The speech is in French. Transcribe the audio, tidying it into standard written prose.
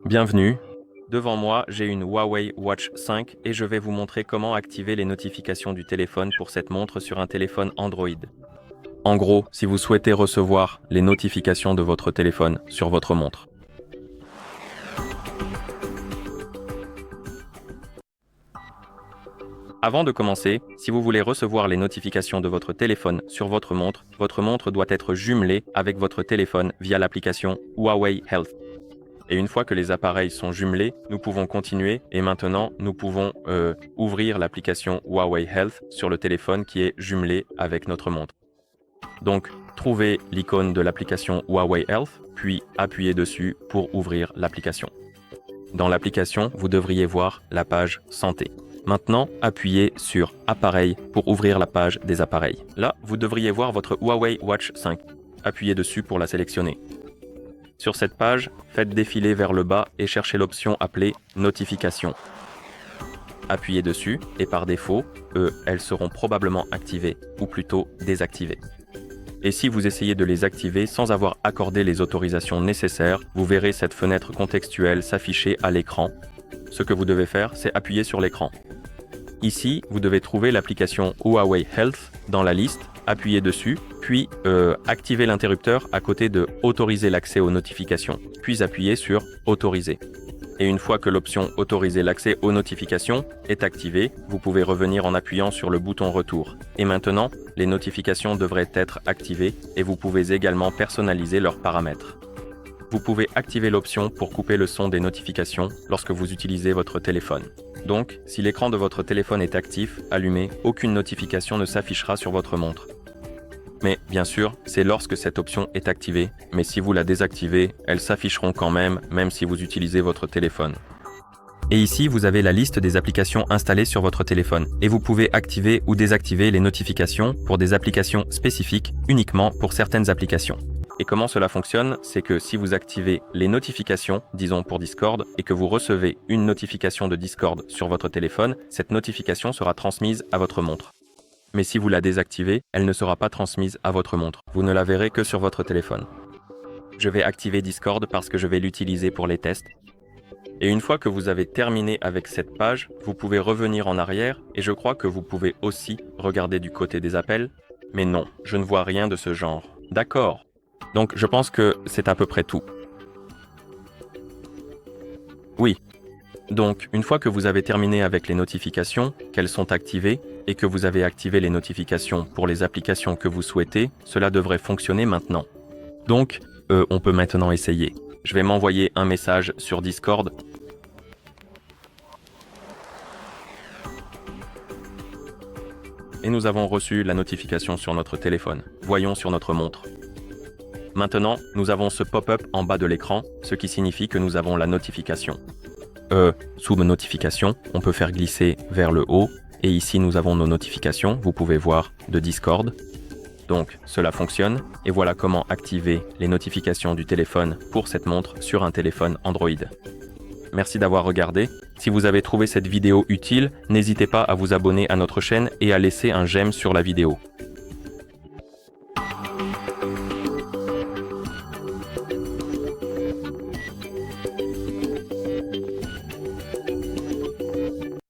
Bienvenue. Devant moi, j'ai une Huawei Watch 5 et je vais vous montrer comment activer les notifications du téléphone pour cette montre sur un téléphone Android. En gros, si vous souhaitez recevoir les notifications de votre téléphone sur votre montre. Avant de commencer, si vous voulez recevoir les notifications de votre téléphone sur votre montre doit être jumelée avec votre téléphone via l'application Huawei Health. Et une fois que les appareils sont jumelés, nous pouvons continuer et maintenant nous pouvons ouvrir l'application Huawei Health sur le téléphone qui est jumelé avec notre montre. Donc, trouvez l'icône de l'application Huawei Health, puis appuyez dessus pour ouvrir l'application. Dans l'application, vous devriez voir la page Santé. Maintenant, appuyez sur Appareil pour ouvrir la page des appareils. Là, vous devriez voir votre Huawei Watch 5. Appuyez dessus pour la sélectionner. Sur cette page, faites défiler vers le bas et cherchez l'option appelée Notifications. Appuyez dessus et par défaut, elles seront probablement activées ou plutôt désactivées. Et si vous essayez de les activer sans avoir accordé les autorisations nécessaires, vous verrez cette fenêtre contextuelle s'afficher à l'écran. Ce que vous devez faire, c'est appuyer sur l'écran. Ici, vous devez trouver l'application Huawei Health dans la liste, appuyez dessus, puis activez l'interrupteur à côté de « Autoriser l'accès aux notifications », puis appuyez sur « Autoriser ». Et une fois que l'option « Autoriser l'accès aux notifications » est activée, vous pouvez revenir en appuyant sur le bouton « Retour ». Et maintenant, les notifications devraient être activées et vous pouvez également personnaliser leurs paramètres. Vous pouvez activer l'option pour couper le son des notifications lorsque vous utilisez votre téléphone. Donc, si l'écran de votre téléphone est actif, allumé, aucune notification ne s'affichera sur votre montre. Mais bien sûr, c'est lorsque cette option est activée, mais si vous la désactivez, elles s'afficheront quand même si vous utilisez votre téléphone. Et ici, vous avez la liste des applications installées sur votre téléphone. Et vous pouvez activer ou désactiver les notifications pour des applications spécifiques, uniquement pour certaines applications. Et comment cela fonctionne, c'est que si vous activez les notifications, disons pour Discord, et que vous recevez une notification de Discord sur votre téléphone, cette notification sera transmise à votre montre. Mais si vous la désactivez, elle ne sera pas transmise à votre montre. Vous ne la verrez que sur votre téléphone. Je vais activer Discord parce que je vais l'utiliser pour les tests. Et une fois que vous avez terminé avec cette page, vous pouvez revenir en arrière et je crois que vous pouvez aussi regarder du côté des appels. Mais non, je ne vois rien de ce genre. D'accord. Donc je pense que c'est à peu près tout. Oui. Donc, une fois que vous avez terminé avec les notifications, qu'elles sont activées, et que vous avez activé les notifications pour les applications que vous souhaitez, cela devrait fonctionner maintenant. Donc, on peut maintenant essayer. Je vais m'envoyer un message sur Discord. Et nous avons reçu la notification sur notre téléphone. Voyons sur notre montre. Maintenant, nous avons ce pop-up en bas de l'écran, ce qui signifie que nous avons la notification. Sous nos notifications, on peut faire glisser vers le haut. Et ici, nous avons nos notifications, vous pouvez voir, de Discord. Donc, cela fonctionne. Et voilà comment activer les notifications du téléphone pour cette montre sur un téléphone Android. Merci d'avoir regardé. Si vous avez trouvé cette vidéo utile, n'hésitez pas à vous abonner à notre chaîne et à laisser un j'aime sur la vidéo.